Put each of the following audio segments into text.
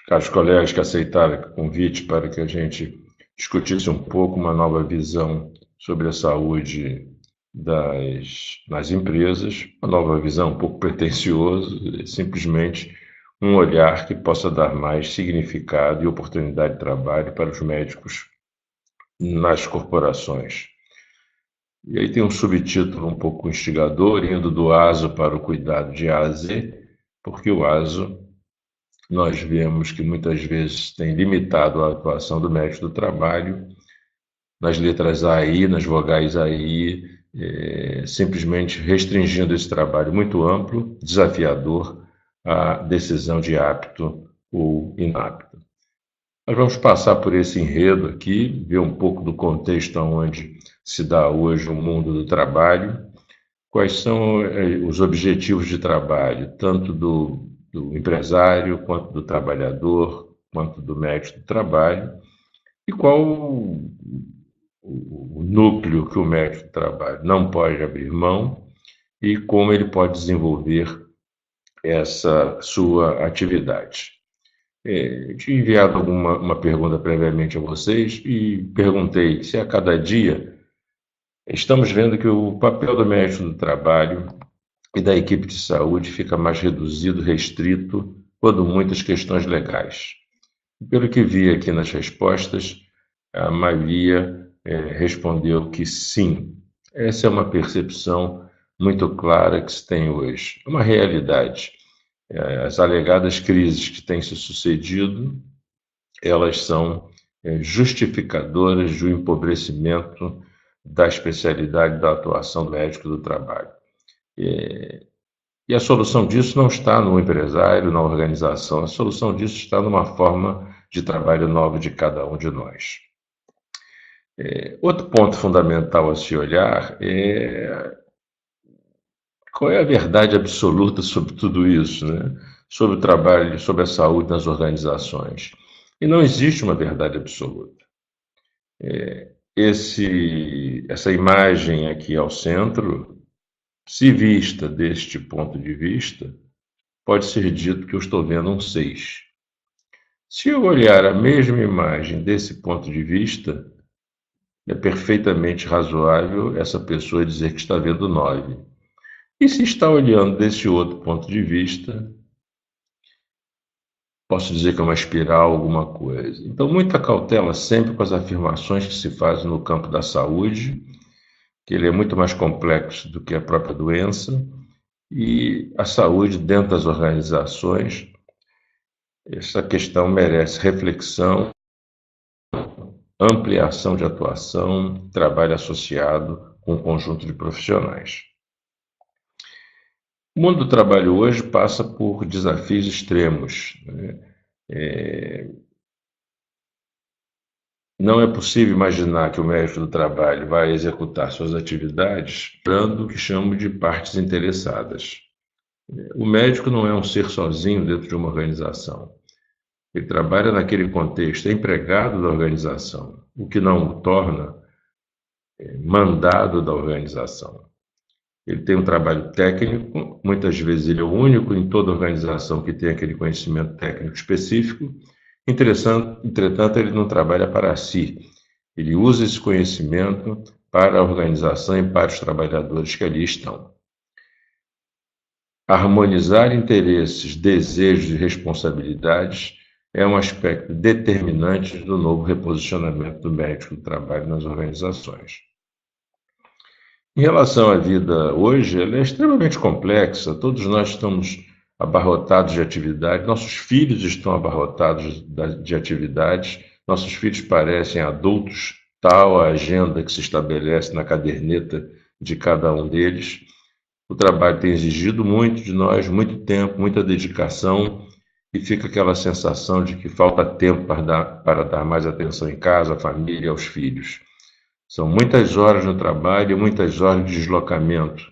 caros colegas que aceitaram o convite para que a gente discutisse um pouco uma nova visão sobre a saúde nas empresas, uma nova visão um pouco pretensioso, simplesmente um olhar que possa dar mais significado e oportunidade de trabalho para os médicos nas corporações. E aí tem um subtítulo um pouco instigador, indo do ASO para o cuidado de A a Z, porque o ASO nós vemos que muitas vezes tem limitado a atuação do médico do trabalho nas letras A e I, nas vogais A e I, simplesmente restringindo esse trabalho muito amplo, desafiador, à decisão de apto ou inapto. Nós vamos passar por esse enredo aqui, ver um pouco do contexto onde se dá hoje o mundo do trabalho, quais são os objetivos de trabalho, tanto do empresário, quanto do trabalhador, quanto do médico do trabalho, e qual o núcleo que o médico do trabalho não pode abrir mão e como ele pode desenvolver essa sua atividade. Eu tinha enviado uma pergunta previamente a vocês e perguntei se a cada dia estamos vendo que o papel do médico do trabalho e da equipe de saúde fica mais reduzido, restrito, quando muitas questões legais. Pelo que vi aqui nas respostas, a maioria respondeu que sim. Essa é uma percepção muito clara que se tem hoje. É uma realidade. As alegadas crises que têm se sucedido, elas são justificadoras do empobrecimento da especialidade da atuação do médico do trabalho. E a solução disso não está no empresário, na organização, a solução disso está numa forma de trabalho nova de cada um de nós. Outro ponto fundamental a se olhar é qual é a verdade absoluta sobre tudo isso, né? Sobre o trabalho, sobre a saúde nas organizações. E não existe uma verdade absoluta. Essa imagem aqui ao centro, se vista deste ponto de vista, pode ser dito que eu estou vendo um 6. Se eu olhar a mesma imagem desse ponto de vista, é perfeitamente razoável essa pessoa dizer que está vendo 9. E se está olhando desse outro ponto de vista, posso dizer que é uma espiral, alguma coisa. Então, muita cautela sempre com as afirmações que se fazem no campo da saúde, que ele é muito mais complexo do que a própria doença, e a saúde dentro das organizações. Essa questão merece reflexão, ampliação de atuação, trabalho associado com um conjunto de profissionais. O mundo do trabalho hoje passa por desafios extremos, né? Não é possível imaginar que o médico do trabalho vai executar suas atividades usando o que chamo de partes interessadas. O médico não é um ser sozinho dentro de uma organização. Ele trabalha naquele contexto, é empregado da organização, o que não o torna mandado da organização. Ele tem um trabalho técnico, muitas vezes ele é o único em toda a organização que tem aquele conhecimento técnico específico. Entretanto, ele não trabalha para si. Ele usa esse conhecimento para a organização e para os trabalhadores que ali estão. Harmonizar interesses, desejos e responsabilidades é um aspecto determinante do novo reposicionamento do médico do trabalho nas organizações. Em relação à vida hoje, ela é extremamente complexa. Todos nós estamos abarrotados de atividade, nossos filhos estão abarrotados de atividades, nossos filhos parecem adultos, tal a agenda que se estabelece na caderneta de cada um deles. O trabalho tem exigido muito de nós, muito tempo, muita dedicação, e fica aquela sensação de que falta tempo para dar mais atenção em casa, à família e aos filhos. São muitas horas no trabalho e muitas horas de deslocamento.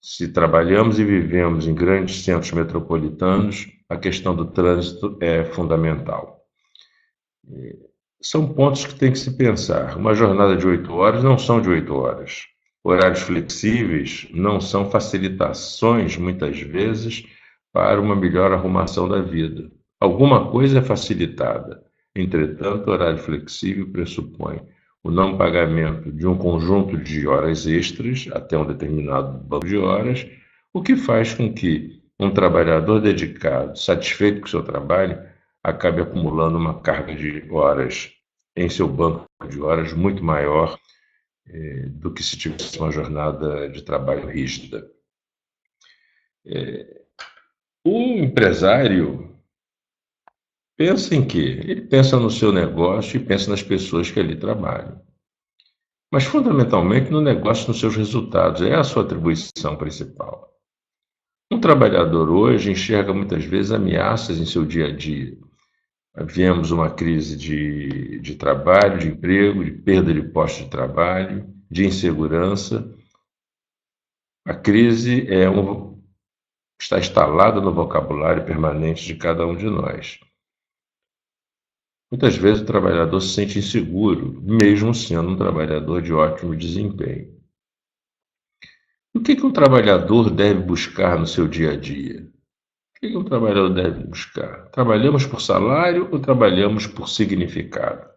Se trabalhamos e vivemos em grandes centros metropolitanos, a questão do trânsito é fundamental. São pontos que tem que se pensar. Uma jornada de 8 horas não são de 8 horas. Horários flexíveis não são facilitações, muitas vezes, para uma melhor arrumação da vida. Alguma coisa é facilitada. Entretanto, o horário flexível pressupõe o não pagamento de um conjunto de horas extras até um determinado banco de horas, o que faz com que um trabalhador dedicado, satisfeito com o seu trabalho, acabe acumulando uma carga de horas em seu banco de horas muito maior do que se tivesse uma jornada de trabalho rígida. O empresário pensa em quê? Ele pensa no seu negócio e pensa nas pessoas que ali trabalham. Mas, fundamentalmente, no negócio, nos seus resultados. É a sua atribuição principal. Um trabalhador hoje enxerga muitas vezes ameaças em seu dia a dia. Vemos uma crise de trabalho, de emprego, de perda de postos de trabalho, de insegurança. A crise está instalada no vocabulário permanente de cada um de nós. Muitas vezes o trabalhador se sente inseguro, mesmo sendo um trabalhador de ótimo desempenho. O que um trabalhador deve buscar no seu dia a dia? O que um trabalhador deve buscar? Trabalhamos por salário ou trabalhamos por significado?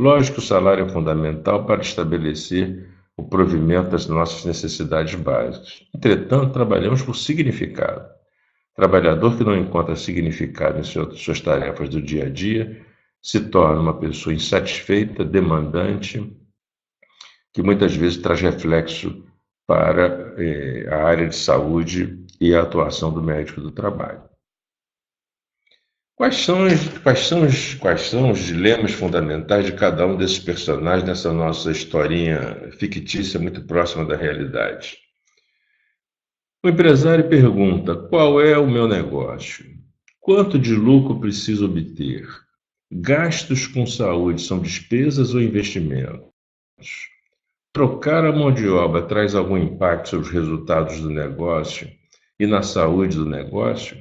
Lógico que o salário é fundamental para estabelecer o provimento das nossas necessidades básicas. Entretanto, trabalhamos por significado. Trabalhador que não encontra significado em suas tarefas do dia a dia se torna uma pessoa insatisfeita, demandante, que muitas vezes traz reflexo para a área de saúde e a atuação do médico do trabalho. Quais são os dilemas fundamentais de cada um desses personagens nessa nossa historinha fictícia muito próxima da realidade? O empresário pergunta: qual é o meu negócio? Quanto de lucro preciso obter? Gastos com saúde são despesas ou investimentos? Trocar a mão de obra traz algum impacto sobre os resultados do negócio e na saúde do negócio?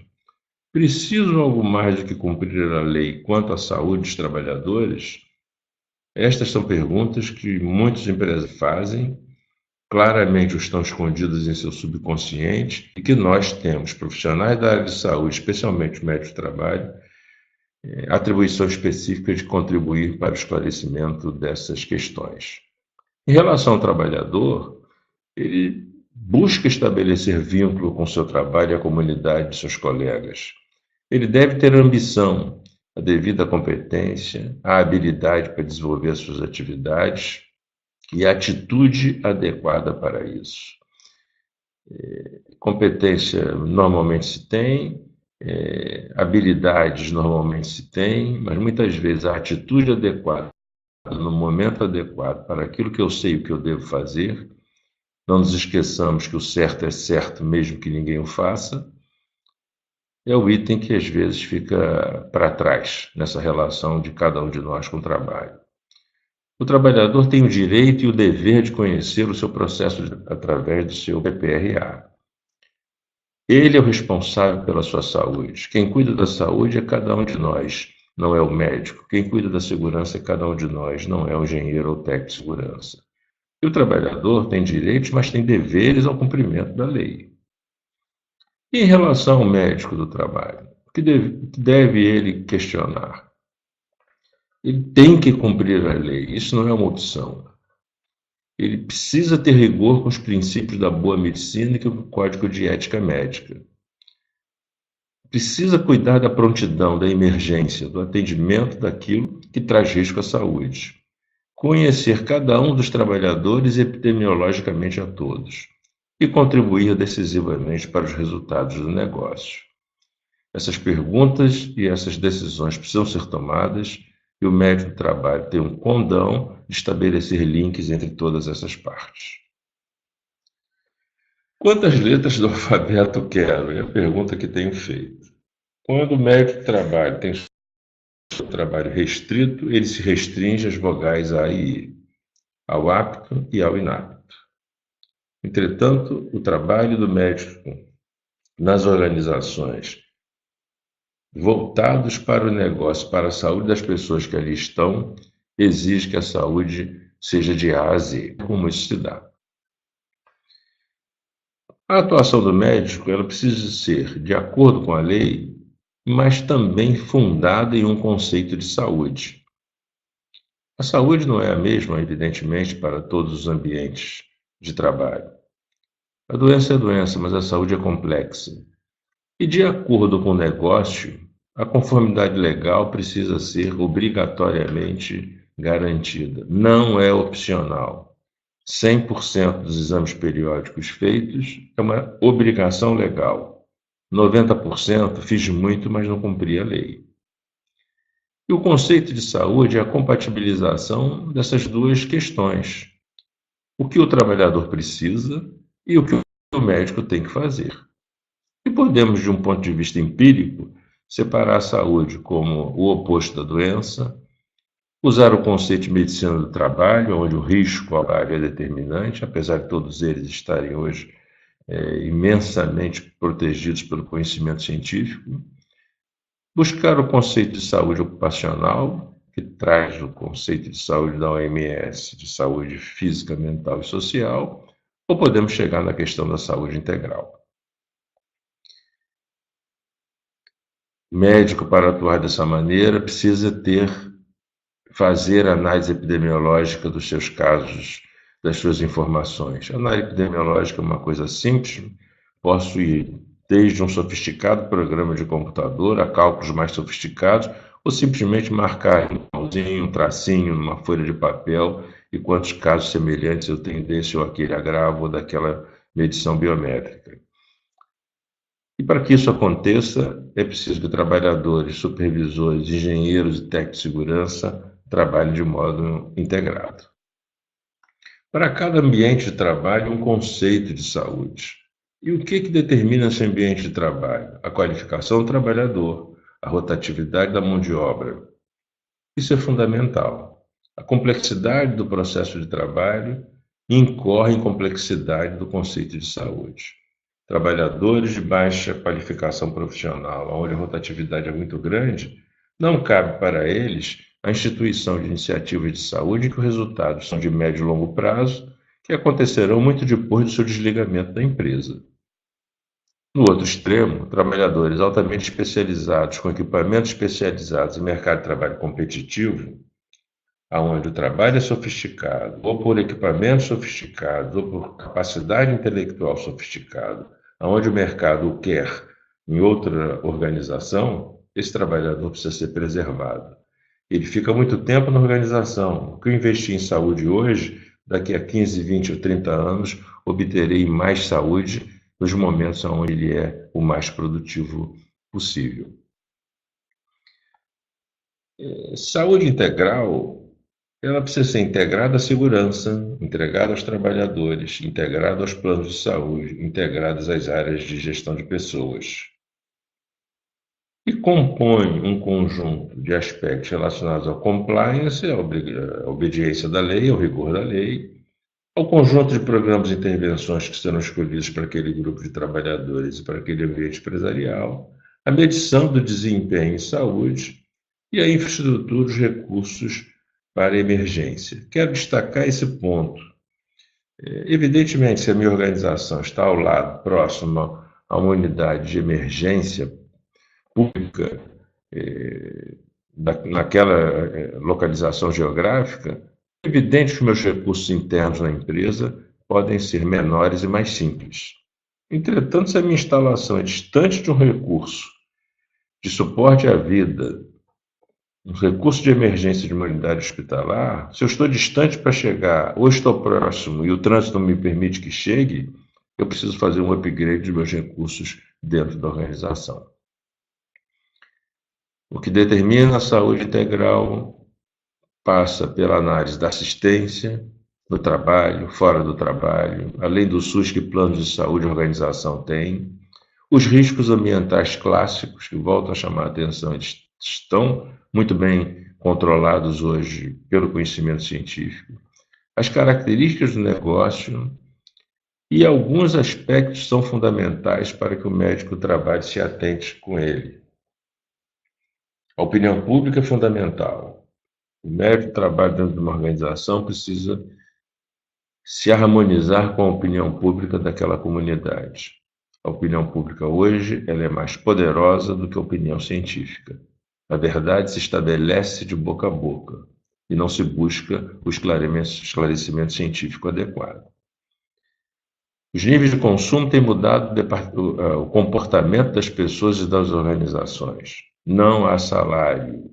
Preciso algo mais do que cumprir a lei quanto à saúde dos trabalhadores? Estas são perguntas que muitos empresários fazem, claramente estão escondidas em seu subconsciente e que nós temos, profissionais da área de saúde, especialmente o médico de trabalho, atribuição específica de contribuir para o esclarecimento dessas questões. Em relação ao trabalhador, ele busca estabelecer vínculo com o seu trabalho e a comunidade de seus colegas. Ele deve ter ambição, a devida competência, a habilidade para desenvolver as suas atividades e a atitude adequada para isso. Competência normalmente se tem, habilidades normalmente se tem, mas muitas vezes a atitude adequada, no momento adequado, para aquilo que eu sei e o que eu devo fazer. Não nos esqueçamos que o certo é certo, mesmo que ninguém o faça. É o item que às vezes fica para trás nessa relação de cada um de nós com o trabalho. O trabalhador tem o direito e o dever de conhecer o seu processo através do seu PPRA. Ele é o responsável pela sua saúde. Quem cuida da saúde é cada um de nós, não é o médico. Quem cuida da segurança é cada um de nós, não é o engenheiro ou técnico de segurança. E o trabalhador tem direitos, mas tem deveres ao cumprimento da lei. E em relação ao médico do trabalho, o que deve ele questionar? Ele tem que cumprir a lei, isso não é uma opção. Ele precisa ter rigor com os princípios da boa medicina e com o Código de Ética Médica. Precisa cuidar da prontidão, da emergência, do atendimento daquilo que traz risco à saúde. Conhecer cada um dos trabalhadores epidemiologicamente a todos e contribuir decisivamente para os resultados do negócio. Essas perguntas e essas decisões precisam ser tomadas e o médico do trabalho tem um condão de estabelecer links entre todas essas partes. Quantas letras do alfabeto quero? É a pergunta que tenho feito. Quando o médico do trabalho tem seu trabalho restrito, ele se restringe às vogais A e I, ao apto e ao inapto. Entretanto, o trabalho do médico nas organizações voltados para o negócio, para a saúde das pessoas que ali estão, exige que a saúde seja de A a Z. Como isso se dá? A atuação do médico ela precisa ser de acordo com a lei, mas também fundada em um conceito de saúde. A saúde não é a mesma, evidentemente, para todos os ambientes de trabalho. A doença é doença, mas a saúde é complexa. E, de acordo com o negócio, a conformidade legal precisa ser obrigatoriamente garantida. Não é opcional. 100% dos exames periódicos feitos é uma obrigação legal. 90% fiz muito, mas não cumpri a lei. E o conceito de saúde é a compatibilização dessas duas questões. O que o trabalhador precisa e o que o médico tem que fazer. E podemos, de um ponto de vista empírico, separar a saúde como o oposto da doença, usar o conceito de medicina do trabalho, onde o risco ao trabalho é determinante, apesar de todos eles estarem hoje imensamente protegidos pelo conhecimento científico. Buscar o conceito de saúde ocupacional, que traz o conceito de saúde da OMS, de saúde física, mental e social, ou podemos chegar na questão da saúde integral. Médico, para atuar dessa maneira, precisa fazer análise epidemiológica dos seus casos, das suas informações. A análise epidemiológica é uma coisa simples, posso ir desde um sofisticado programa de computador a cálculos mais sofisticados, ou simplesmente marcar um tracinho numa folha de papel e quantos casos semelhantes eu tenho desse ou aquele agravo ou daquela medição biométrica. E para que isso aconteça, é preciso que trabalhadores, supervisores, engenheiros e técnicos de segurança trabalhem de modo integrado. Para cada ambiente de trabalho, um conceito de saúde. E o que determina esse ambiente de trabalho? A qualificação do trabalhador, a rotatividade da mão de obra. Isso é fundamental. A complexidade do processo de trabalho incorre em complexidade do conceito de saúde. Trabalhadores de baixa qualificação profissional, onde a rotatividade é muito grande, não cabe para eles a instituição de iniciativas de saúde que os resultados são de médio e longo prazo, que acontecerão muito depois do seu desligamento da empresa. No outro extremo, trabalhadores altamente especializados, com equipamentos especializados e mercado de trabalho competitivo, onde o trabalho é sofisticado, ou por equipamentos sofisticados, ou por capacidade intelectual sofisticada, onde o mercado o quer em outra organização, esse trabalhador precisa ser preservado. Ele fica muito tempo na organização. O que eu investi em saúde hoje, daqui a 15, 20 ou 30 anos, obterei mais saúde nos momentos onde ele é o mais produtivo possível. Saúde integral, ela precisa ser integrada à segurança, integrada aos trabalhadores, integrada aos planos de saúde, integradas às áreas de gestão de pessoas. E compõe um conjunto de aspectos relacionados ao compliance, à obediência da lei, ao rigor da lei, ao conjunto de programas e intervenções que serão escolhidos para aquele grupo de trabalhadores e para aquele ambiente empresarial, a medição do desempenho em saúde e a infraestrutura dos recursos para emergência. Quero destacar esse ponto. Evidentemente, se a minha organização está ao lado, próximo a uma unidade de emergência pública, naquela localização geográfica, é evidente que meus recursos internos na empresa podem ser menores e mais simples. Entretanto, se a minha instalação é distante de um recurso de suporte à vida, um recurso de emergência de uma unidade hospitalar, se eu estou distante para chegar ou estou próximo e o trânsito não me permite que chegue, eu preciso fazer um upgrade dos meus recursos dentro da organização. O que determina a saúde integral passa pela análise da assistência, do trabalho, fora do trabalho, além do SUS que planos de saúde a organização tem, os riscos ambientais clássicos que voltam a chamar a atenção, eles estão muito bem controlados hoje pelo conhecimento científico, as características do negócio e alguns aspectos são fundamentais para que o médico trabalhe se atente com ele. A opinião pública é fundamental. O médico que trabalha dentro de uma organização precisa se harmonizar com a opinião pública daquela comunidade. A opinião pública hoje ela é mais poderosa do que a opinião científica. A verdade se estabelece de boca a boca e não se busca o esclarecimento científico adequado. Os níveis de consumo têm mudado o comportamento das pessoas e das organizações. Não há salário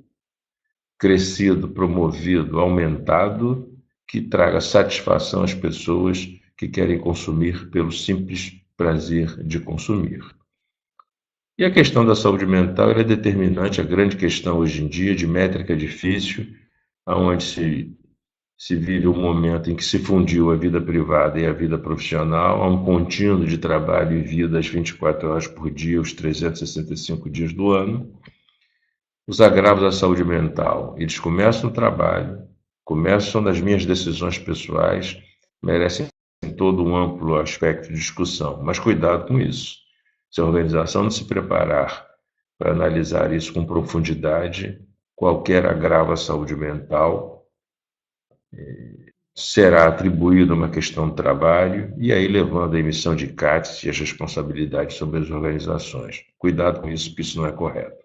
crescido, promovido, aumentado, que traga satisfação às pessoas que querem consumir pelo simples prazer de consumir. E a questão da saúde mental é determinante, a grande questão hoje em dia de métrica difícil, onde se vive um momento em que se fundiu a vida privada e a vida profissional, há um contínuo de trabalho e vida às 24 horas por dia, os 365 dias do ano. Os agravos da saúde mental, eles começam no trabalho, começam nas minhas decisões pessoais, merecem todo um amplo aspecto de discussão, mas cuidado com isso. Se a organização não se preparar para analisar isso com profundidade, qualquer agravo à saúde mental será atribuído a uma questão de trabalho e aí levando a emissão de CATs e as responsabilidades sobre as organizações. Cuidado com isso, porque isso não é correto.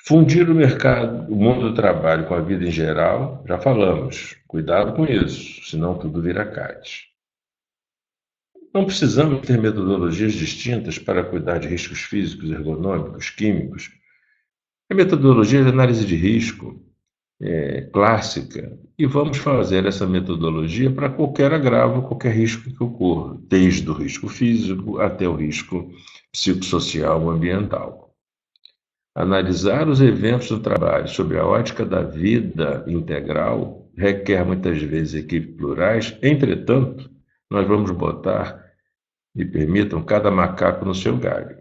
Fundir o mercado, o mundo do trabalho com a vida em geral, já falamos. Cuidado com isso, senão tudo vira CAT. Não precisamos ter metodologias distintas para cuidar de riscos físicos, ergonômicos, químicos. A metodologia de análise de risco clássica e vamos fazer essa metodologia para qualquer agravo, qualquer risco que ocorra, desde o risco físico até o risco psicossocial ou ambiental. Analisar os eventos do trabalho sob a ótica da vida integral requer muitas vezes equipes plurais, entretanto, nós vamos botar, me permitam, cada macaco no seu galho.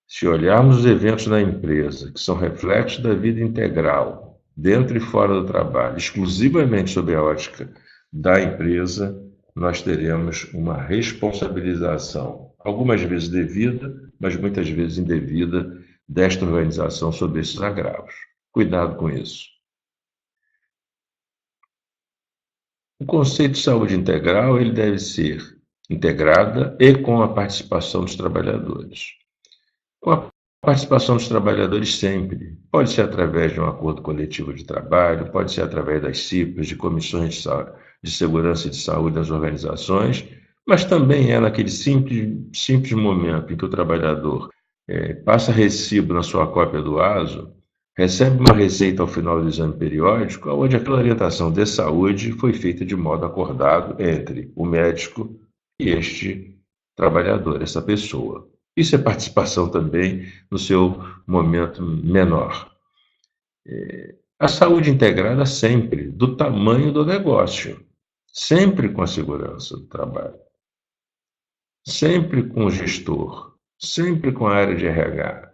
Se olharmos os eventos na empresa, que são reflexos da vida integral, dentro e fora do trabalho, exclusivamente sob a ótica da empresa, nós teremos uma responsabilização, algumas vezes devida, mas muitas vezes indevida, desta organização sobre esses agravos. Cuidado com isso. O conceito de saúde integral ele deve ser integrada e com a participação dos trabalhadores. Com a participação dos trabalhadores sempre. Pode ser através de um acordo coletivo de trabalho, pode ser através das CIPs, de comissões de segurança e de saúde das organizações, mas também é naquele simples momento em que o trabalhador passa recibo na sua cópia do ASO, recebe uma receita ao final do exame periódico, onde aquela orientação de saúde foi feita de modo acordado entre o médico e este trabalhador, essa pessoa. Isso é participação também no seu momento menor. A saúde integrada sempre, do tamanho do negócio, sempre com a segurança do trabalho, sempre com o gestor, sempre com a área de RH.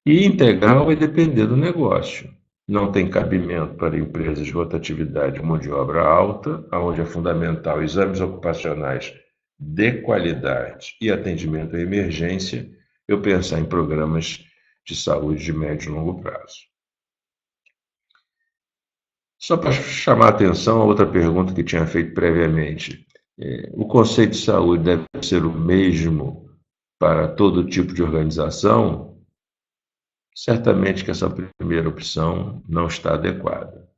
E integral vai depender do negócio. Não tem cabimento para empresas de rotatividade de mão de obra alta, onde é fundamental exames ocupacionais de qualidade e atendimento à emergência, eu pensar em programas de saúde de médio e longo prazo. Só para chamar a atenção a outra pergunta que tinha feito previamente. O conceito de saúde deve ser o mesmo para todo tipo de organização? Certamente que essa primeira opção não está adequada.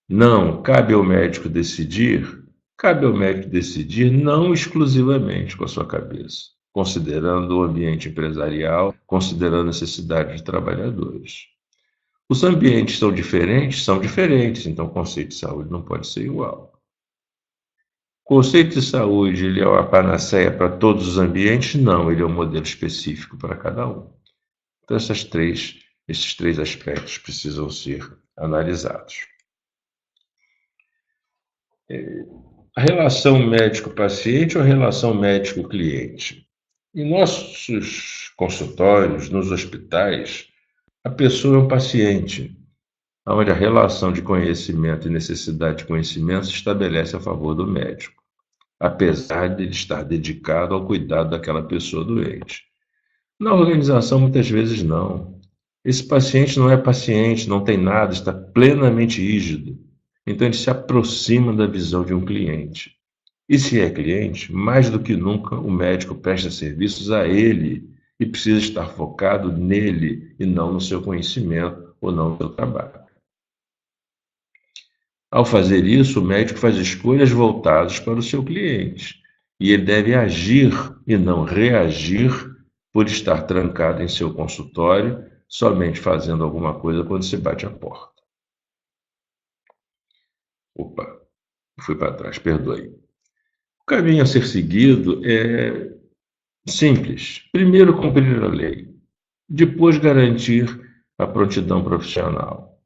Não, cabe ao médico decidir? Cabe ao médico decidir não exclusivamente com a sua cabeça, considerando o ambiente empresarial, considerando a necessidade de trabalhadores. Os ambientes são diferentes, então o conceito de saúde não pode ser igual. O conceito de saúde ele é uma panaceia para todos os ambientes? Não, ele é um modelo específico para cada um. Então, esses três aspectos precisam ser analisados. A relação médico-paciente ou a relação médico-cliente? Em nossos consultórios, nos hospitais, a pessoa é um paciente, onde a relação de conhecimento e necessidade de conhecimento se estabelece a favor do médico, apesar de ele estar dedicado ao cuidado daquela pessoa doente. Na organização, muitas vezes não. Esse paciente não é paciente, não tem nada, está plenamente rígido. Então, ele se aproxima da visão de um cliente. E se é cliente, mais do que nunca o médico presta serviços a ele e precisa estar focado nele e não no seu conhecimento ou não no seu trabalho. Ao fazer isso, o médico faz escolhas voltadas para o seu cliente e ele deve agir e não reagir por estar trancado em seu consultório, somente fazendo alguma coisa quando se bate a porta. Opa, fui para trás, perdoe. O caminho a ser seguido é simples. Primeiro, cumprir a lei. Depois, garantir a prontidão profissional.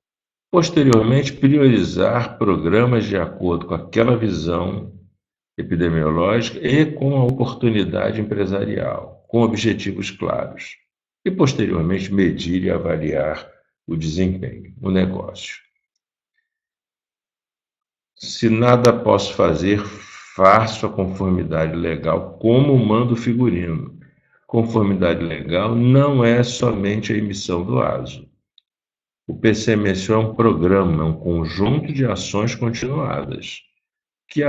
Posteriormente, priorizar programas de acordo com aquela visão epidemiológica e com a oportunidade empresarial, com objetivos claros. E, posteriormente, medir e avaliar o desempenho, o negócio. Se nada posso fazer, faço a conformidade legal como manda o figurino. Conformidade legal não é somente a emissão do ASO. O PCMSO é um programa, é um conjunto de ações continuadas, que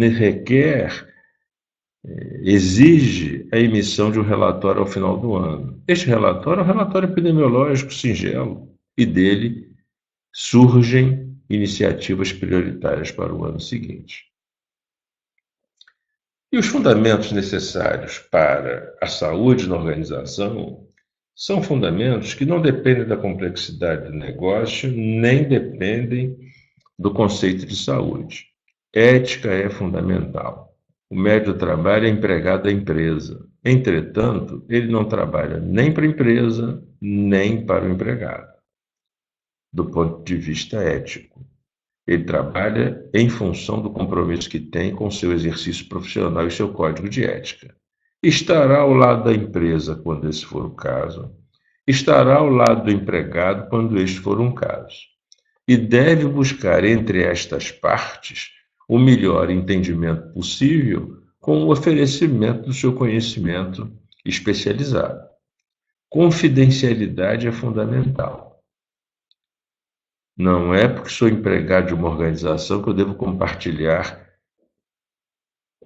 requer, exige a emissão de um relatório ao final do ano. Este relatório é um relatório epidemiológico singelo, e dele surgem iniciativas prioritárias para o ano seguinte. E os fundamentos necessários para a saúde na organização são fundamentos que não dependem da complexidade do negócio, nem dependem do conceito de saúde. Ética é fundamental. O médico trabalha é empregado da empresa. Entretanto, ele não trabalha nem para a empresa, nem para o empregado, do ponto de vista ético. Ele trabalha em função do compromisso que tem com seu exercício profissional e seu código de ética. Estará ao lado da empresa quando esse for o caso. Estará ao lado do empregado quando este for um caso. E deve buscar entre estas partes o melhor entendimento possível com o oferecimento do seu conhecimento especializado. Confidencialidade é fundamental. Não é porque sou empregado de uma organização que eu devo compartilhar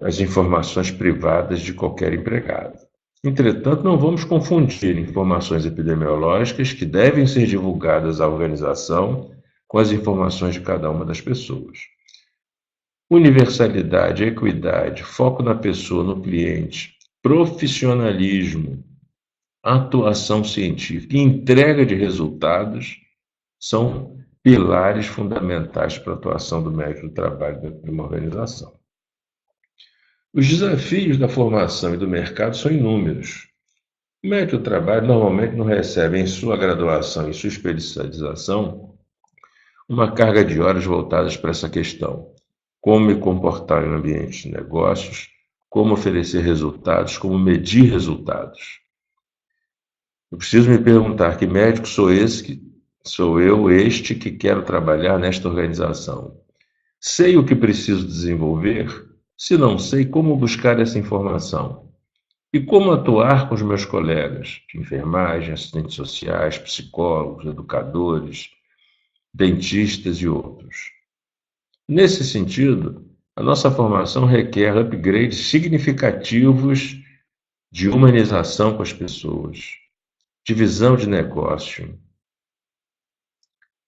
as informações privadas de qualquer empregado. Entretanto, não vamos confundir informações epidemiológicas que devem ser divulgadas à organização com as informações de cada uma das pessoas. Universalidade, equidade, foco na pessoa, no cliente, profissionalismo, atuação científica e entrega de resultados são pilares fundamentais para a atuação do médico do trabalho dentro de uma organização. Os desafios da formação e do mercado são inúmeros. O médico do trabalho normalmente não recebe em sua graduação e sua especialização uma carga de horas voltadas para essa questão. Como me comportar em ambientes de negócios, como oferecer resultados, como medir resultados. Eu preciso me perguntar que médico sou eu este que quero trabalhar nesta organização. Sei o que preciso desenvolver? Se não sei, como buscar essa informação? E como atuar com os meus colegas de enfermagem, assistentes sociais, psicólogos, educadores, dentistas e outros? Nesse sentido, a nossa formação requer upgrades significativos de humanização com as pessoas, de visão de negócio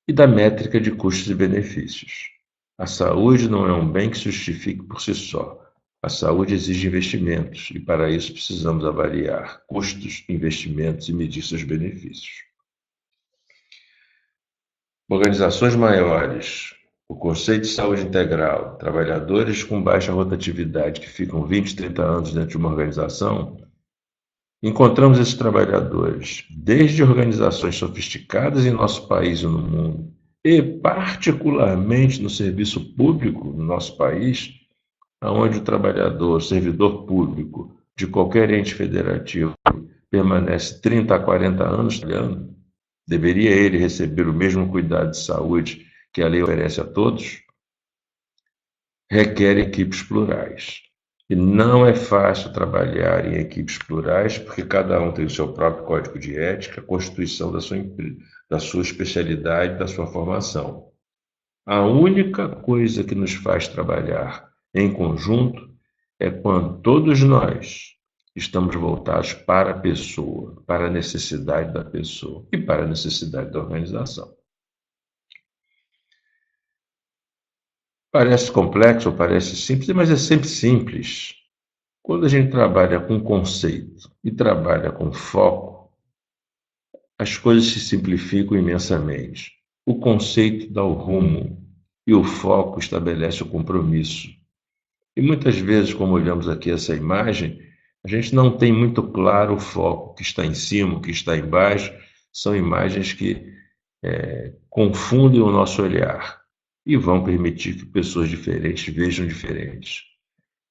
e da métrica de custos e benefícios. A saúde não é um bem que se justifique por si só. A saúde exige investimentos e, para isso, precisamos avaliar custos, investimentos e medir seus benefícios. Organizações maiores, o conceito de saúde integral, trabalhadores com baixa rotatividade que ficam 20, 30 anos dentro de uma organização, encontramos esses trabalhadores desde organizações sofisticadas em nosso país e no mundo, e particularmente no serviço público no nosso país, onde o trabalhador, o servidor público de qualquer ente federativo permanece 30 a 40 anos trabalhando, deveria ele receber o mesmo cuidado de saúde que a lei oferece a todos? Requer equipes plurais. E não é fácil trabalhar em equipes plurais, porque cada um tem o seu próprio código de ética, a constituição da sua especialidade, da sua formação. A única coisa que nos faz trabalhar em conjunto é quando todos nós estamos voltados para a pessoa, para a necessidade da pessoa e para a necessidade da organização. Parece complexo ou parece simples, mas é sempre simples. Quando a gente trabalha com conceito e trabalha com foco, as coisas se simplificam imensamente. O conceito dá o rumo e o foco estabelece o compromisso. E muitas vezes, como olhamos aqui essa imagem, a gente não tem muito claro o foco, o que está em cima, o que está embaixo. São imagens que confundem o nosso olhar e vão permitir que pessoas diferentes vejam diferentes.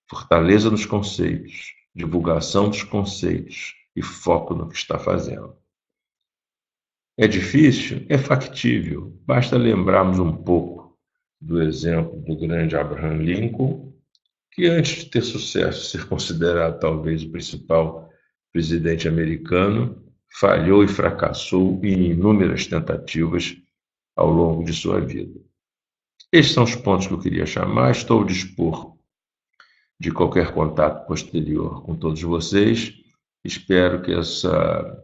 Fortaleza nos conceitos, divulgação dos conceitos e foco no que está fazendo. É difícil? É factível. Basta lembrarmos um pouco do exemplo do grande Abraham Lincoln, que antes de ter sucesso, ser considerado talvez o principal presidente americano, falhou e fracassou em inúmeras tentativas ao longo de sua vida. Estes são os pontos que eu queria chamar. Estou ao dispor de qualquer contato posterior com todos vocês. Espero que essa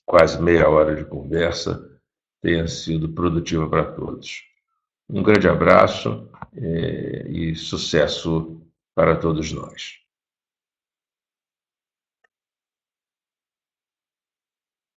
quase meia hora de conversa tenha sido produtiva para todos. Um grande abraço e sucesso para todos nós.